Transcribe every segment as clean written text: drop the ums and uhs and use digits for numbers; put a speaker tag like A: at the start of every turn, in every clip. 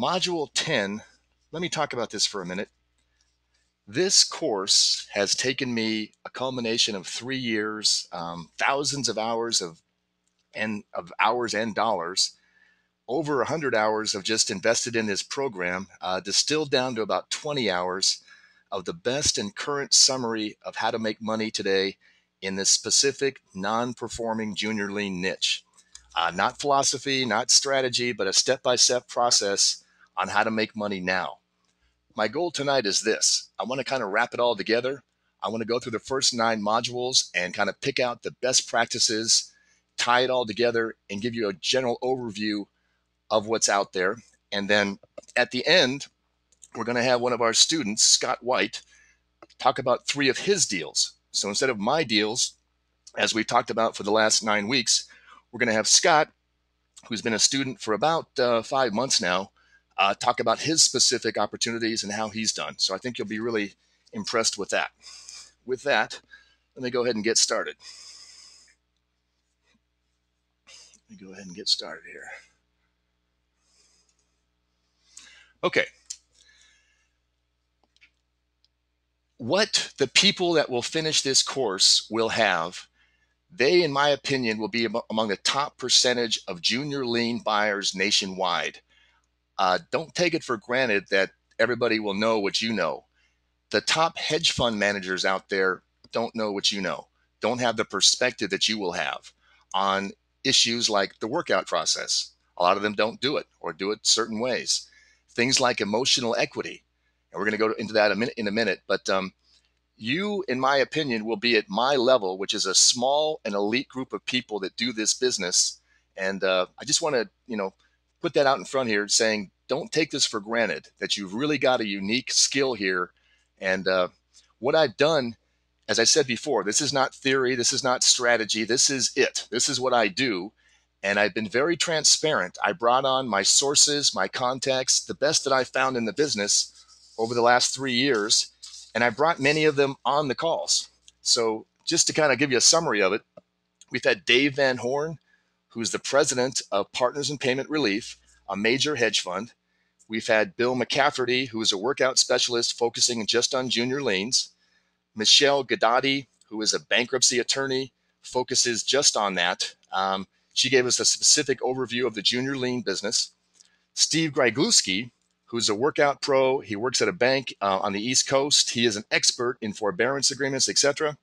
A: Module 10, let me talk about this for a minute. This course has taken me a culmination of 3 years, thousands of hours of hours and dollars, over 100 hours of just invested in this program, distilled down to about 20 hours of the best and current summary of how to make money today in this specific non-performing junior lien niche. Not philosophy, not strategy, but a step-by-step process on how to make money now. My goal tonight is this. I want to kind of wrap it all together. I want to go through the first 9 modules and kind of pick out the best practices, tie it all together, and give you a general overview of what's out there. And then at the end, we're going to have one of our students, Scott White, talk about 3 of his deals. So instead of my deals, as we talked about for the last 9 weeks, we're going to have Scott, who's been a student for about 5 months now, talk about his specific opportunities and how he's done. So I think you'll be really impressed with that. With that, let me go ahead and get started. Here. Okay. What the people that will finish this course will have, they, in my opinion, will be among the top percentage of junior lien buyers nationwide. Don't take it for granted that everybody will know what you know. The top hedge fund managers out there don't know what you know, don't have the perspective that you will have on issues like the workout process. A lot of them don't do it or do it certain ways. Things like emotional equity. And we're going to go into that in a minute. But you, in my opinion, will be at my level, which is a small and elite group of people that do this business. And I just want to, put that out in front here, saying don't take this for granted, that you've really got a unique skill here. And what I've done, as I said before, this is not theory, this is not strategy, this is it. This is what I do. And I've been very transparent. I brought on my sources, my contacts, the best that I found in the business over the last 3 years. And I brought many of them on the calls. So just to kind of give you a summary of it, we've had Dave Van Horn, who's the president of Partners in Payment Relief, a major hedge fund. We've had Bill McCafferty, who is a workout specialist focusing just on junior liens. Michelle Gadati, who is a bankruptcy attorney, focuses just on that. She gave us a specific overview of the junior lien business. Steve Grygluski, who's a workout pro. He works at a bank on the East Coast. He is an expert in forbearance agreements, etc.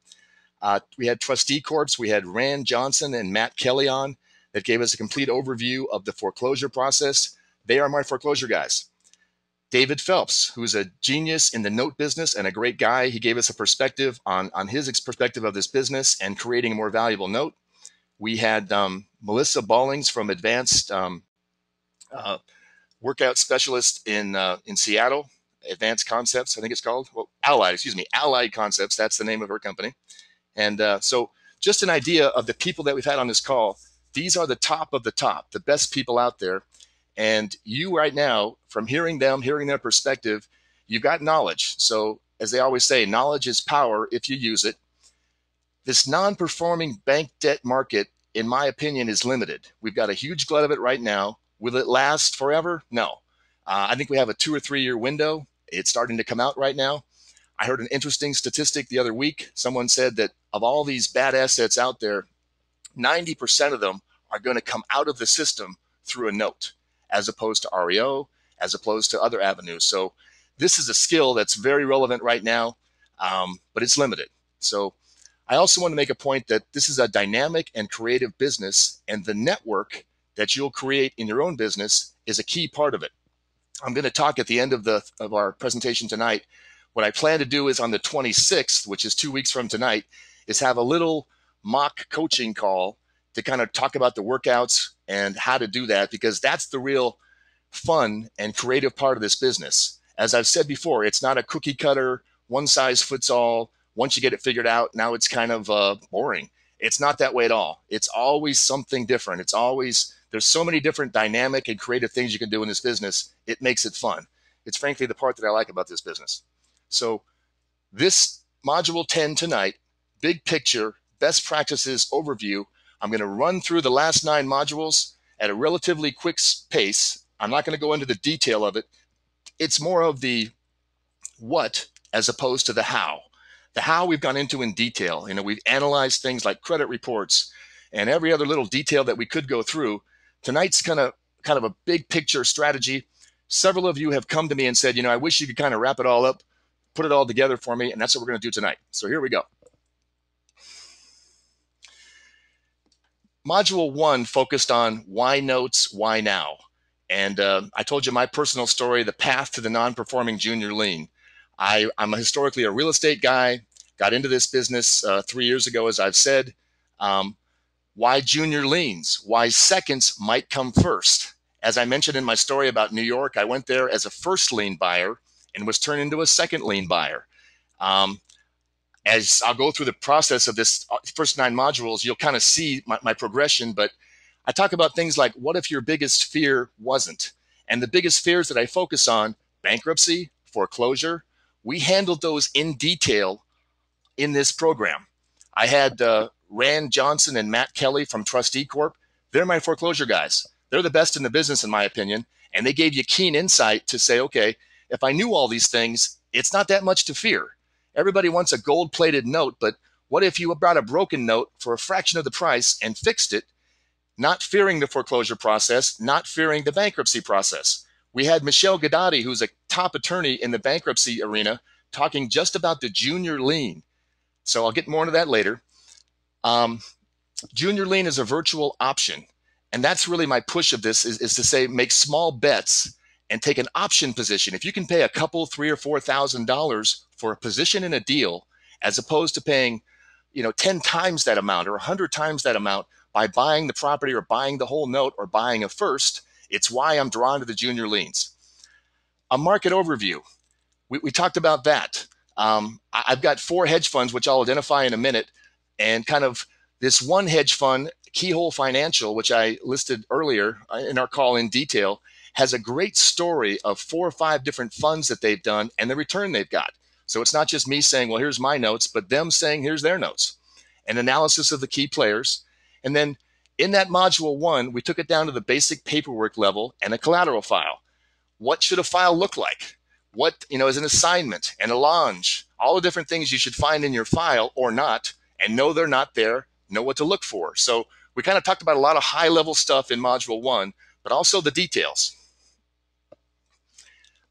A: We had Trustee Corps. We had Rand Johnson and Matt Kelly on that gave us a complete overview of the foreclosure process. They are my foreclosure guys. David Phelps, who's a genius in the note business and a great guy. He gave us a perspective on his perspective of this business and creating a more valuable note. We had Melissa Ballings from Advanced Workout Specialist in Seattle, Advanced Concepts, I think it's called. Well, Allied Concepts. That's the name of her company. And so just an idea of the people that we've had on this call. These are the top of the top, the best people out there. And you right now, from hearing them, hearing their perspective, you've got knowledge. So as they always say, knowledge is power if you use it. This non-performing bank debt market, in my opinion, is limited. We've got a huge glut of it right now. Will it last forever? No. I think we have a 2 or 3 year window. It's starting to come out right now. I heard an interesting statistic the other week. Someone said that of all these bad assets out there, 90% of them are going to come out of the system through a note, as opposed to REO, as opposed to other avenues. So this is a skill that's very relevant right now, but it's limited. So I also want to make a point that this is a dynamic and creative business, and the network that you'll create in your own business is a key part of it. I'm going to talk at the end of our presentation tonight. What I plan to do is on the 26th, which is 2 weeks from tonight, is have a little mock coaching call to kind of talk about the workouts and how to do that, because that's the real fun and creative part of this business. As I've said before, it's not a cookie cutter, one size fits all. Once you get it figured out, now it's kind of boring. It's not that way at all. It's always something different. There's so many different dynamic and creative things you can do in this business. It makes it fun. It's frankly the part that I like about this business. So this module 10 tonight, big picture, best practices overview. I'm going to run through the last 9 modules at a relatively quick pace. I'm not going to go into the detail of it. It's more of the what as opposed to the how. The how we've gone into in detail. We've analyzed things like credit reports and every other little detail that we could go through. Tonight's kind of a big picture strategy. Several of you have come to me and said, I wish you could kind of wrap it all up, put it all together for me, and that's what we're going to do tonight. So here we go. Module 1 focused on why notes, why now. And I told you my personal story, the path to the non-performing junior lien. I'm historically a real estate guy, got into this business 3 years ago, as I've said. Why junior liens? Why seconds might come first? As I mentioned in my story about New York, I went there as a first lien buyer and was turned into a second lien buyer. As I'll go through the process of this first 9 modules, you'll kind of see my progression, but I talk about things like, what if your biggest fear wasn't? And the biggest fears that I focus on, bankruptcy, foreclosure, we handled those in detail in this program. I had Rand Johnson and Matt Kelly from Trustee Corp. They're my foreclosure guys. They're the best in the business, in my opinion. And they gave you keen insight to say, okay, if I knew all these things, it's not that much to fear. Everybody wants a gold-plated note, but what if you brought a broken note for a fraction of the price and fixed it, not fearing the foreclosure process, not fearing the bankruptcy process? We had Michelle Gadotti, who's a top attorney in the bankruptcy arena, talking just about the junior lien. So I'll get more into that later. Junior lien is a virtual option. And that's really my push of this is to say, make small bets and take an option position. If you can pay a couple, $3,000 or $4,000 for a position in a deal, as opposed to paying, 10 times that amount or 100 times that amount by buying the property or buying the whole note or buying a first, it's why I'm drawn to the junior liens. A market overview. We talked about that. I've got 4 hedge funds, which I'll identify in a minute, and kind of this one hedge fund, Keyhole Financial, which I listed earlier in our call in detail, has a great story of 4 or 5 different funds that they've done and the return they've got. So it's not just me saying, well, here's my notes, but them saying, here's their notes. An analysis of the key players. And then in that module 1, we took it down to the basic paperwork level and a collateral file. What should a file look like? What, is an assignment, an allonge, all the different things you should find in your file or not, and know they're not there, know what to look for. So we kind of talked about a lot of high-level stuff in module 1, but also the details.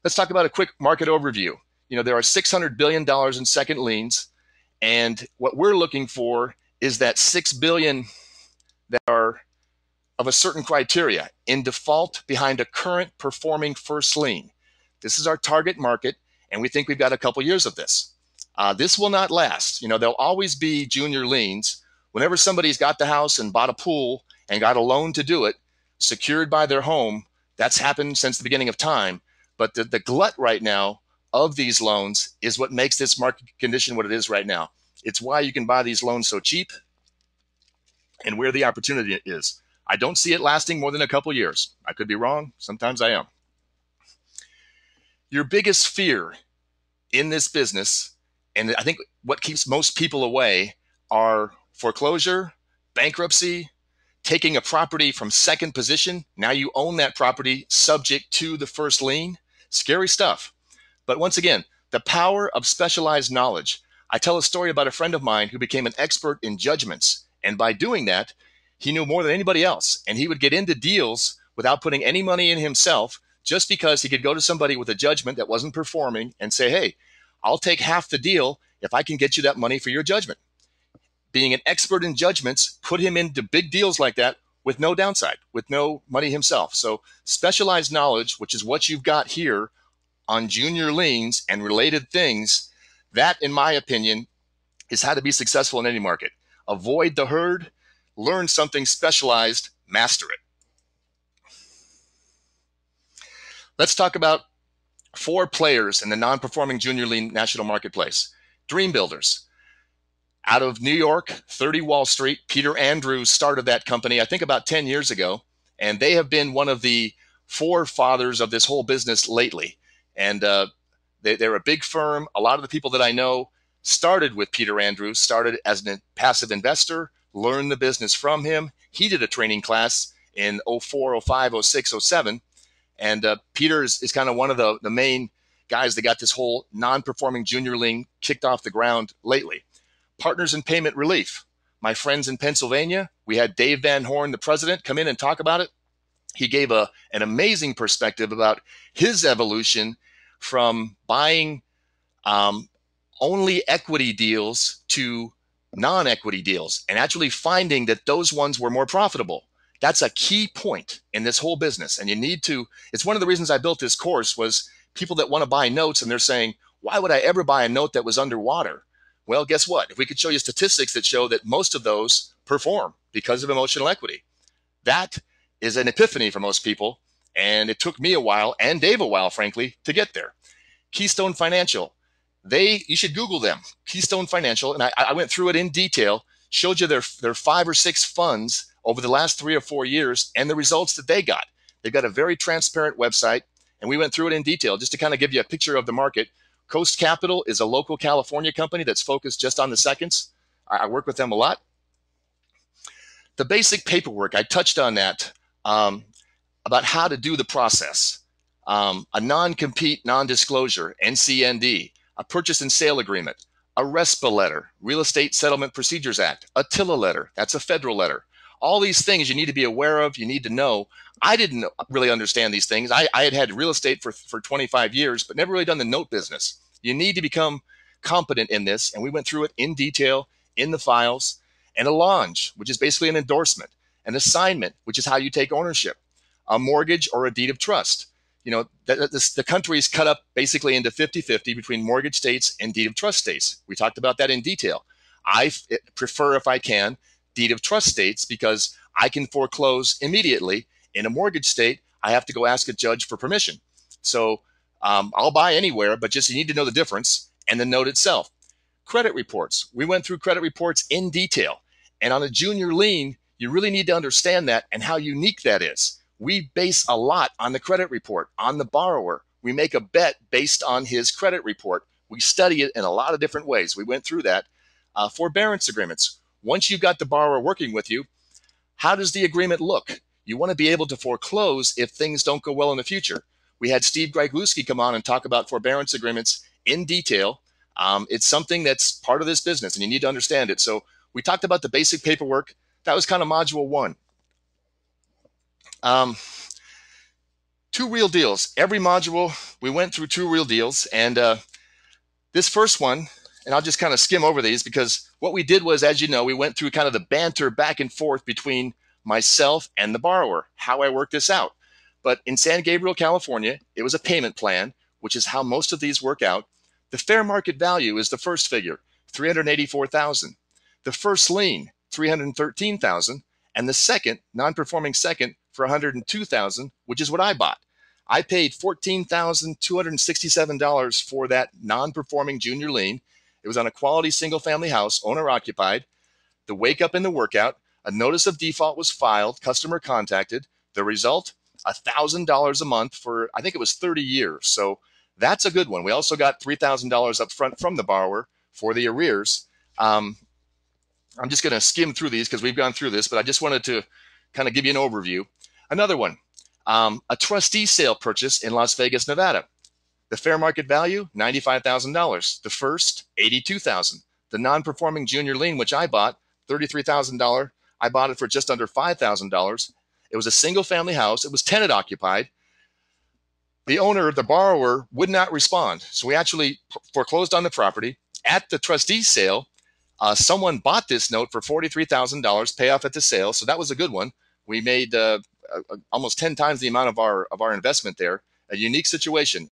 A: Let's talk about a quick market overview. There are $600 billion in second liens, and what we're looking for is that $6 billion that are of a certain criteria in default behind a current performing first lien. This is our target market, and we think we've got a couple years of this. This will not last. There'll always be junior liens. Whenever somebody's got the house and bought a pool and got a loan to do it, secured by their home, that's happened since the beginning of time. But the glut right now of these loans is what makes this market condition what it is right now. It's why you can buy these loans so cheap and where the opportunity is. I don't see it lasting more than a couple years. I could be wrong. Sometimes I am. Your biggest fear in this business, and I think what keeps most people away, are foreclosure, bankruptcy, taking a property from second position. Now you own that property subject to the first lien. Scary stuff. But once again, the power of specialized knowledge. I tell a story about a friend of mine who became an expert in judgments. And by doing that, he knew more than anybody else. And he would get into deals without putting any money in himself, just because he could go to somebody with a judgment that wasn't performing and say, hey, I'll take half the deal if I can get you that money for your judgment. Being an expert in judgments put him into big deals like that with no downside, with no money himself. So specialized knowledge, which is what you've got here on junior liens and related things, that, in my opinion, is how to be successful in any market. Avoid the herd, learn something specialized, master it. Let's talk about 4 players in the non-performing junior lien national marketplace. Dream Builders. Out of New York, 30 Wall Street, Peter Andrews started that company, I think about 10 years ago, and they have been one of the forefathers of this whole business lately. And they're a big firm. A lot of the people that I know started with Peter Andrews, started as a passive investor, learned the business from him. He did a training class in 04, 05, 06, 07, And Peter is kind of one of the main guys that got this whole non-performing junior lien kicked off the ground lately. Partners in Payment Relief. My friends in Pennsylvania, we had Dave Van Horn, the president, come in and talk about it. He gave an amazing perspective about his evolution from buying only equity deals to non-equity deals and actually finding that those ones were more profitable. That's a key point in this whole business. And you need to, it's one of the reasons I built this course was people that want to buy notes and they're saying, why would I ever buy a note that was underwater? Well, guess what? If we could show you statistics that show that most of those perform because of emotional equity, that is an epiphany for most people. And it took me a while and Dave a while, frankly, to get there. Keystone Financial. You should Google them, Keystone Financial. And I went through it in detail, showed you their 5 or 6 funds over the last 3 or 4 years and the results that they got. They've got a very transparent website, and we went through it in detail just to kind of give you a picture of the market. Coast Capital is a local California company that's focused just on the seconds. I work with them a lot. The basic paperwork, I touched on that, about how to do the process. A non-compete, non-disclosure, NCND, a purchase and sale agreement, a RESPA letter, Real Estate Settlement Procedures Act, a TILA letter, that's a federal letter. All these things you need to be aware of, you need to know. I didn't really understand these things. I had real estate for 25 years, but never really done the note business. You need to become competent in this, and we went through it in detail in the files. And a LONG, which is basically an endorsement, an assignment, which is how you take ownership, a mortgage or a deed of trust. You know, the country is cut up basically into 50-50 between mortgage states and deed of trust states. We talked about that in detail. I prefer, if I can, deed of trust states because I can foreclose immediately. In a mortgage state, I have to go ask a judge for permission. So I'll buy anywhere, but just you need to know the difference and the note itself. Credit reports. We went through credit reports in detail. And on a junior lien, you really need to understand that and how unique that is. We base a lot on the credit report, on the borrower. We make a bet based on his credit report. We study it in a lot of different ways. We went through that. Forbearance agreements. Once you've got the borrower working with you, how does the agreement look? You want to be able to foreclose if things don't go well in the future. We had Steve Grygluski come on and talk about forbearance agreements in detail. It's something that's part of this business, and you need to understand it. So we talked about the basic paperwork. That was kind of module 1. 2 real deals. Every module, we went through 2 real deals. And this first one, and I'll just kind of skim over these because what we did was, as you know, we went through kind of the banter back and forth between myself and the borrower, how I worked this out. But in San Gabriel, California, it was a payment plan, which is how most of these work out. The fair market value is the first figure, $384,000. The first lien, $313,000, and the second, non-performing second, for $102,000, which is what I bought. I paid $14,267 for that non-performing junior lien. It was on a quality single-family house, owner-occupied. The wake up and the workout, a notice of default was filed, customer contacted. The result, $1,000 a month for, I think it was 30 years. So that's a good one. We also got $3,000 up front from the borrower for the arrears. I'm just going to skim through these because we've gone through this, but I just wanted to kind of give you an overview. Another one, a trustee sale purchase in Las Vegas, Nevada. The fair market value, $95,000. The first, $82,000. The non-performing junior lien, which I bought, $33,000. I bought it for just under $5,000. It was a single-family house. It was tenant occupied. The owner, the borrower, would not respond. So we actually foreclosed on the property. At the trustee sale, someone bought this note for $43,000, payoff at the sale. So that was a good one. We made almost 10 times the amount of our investment there. A unique situation.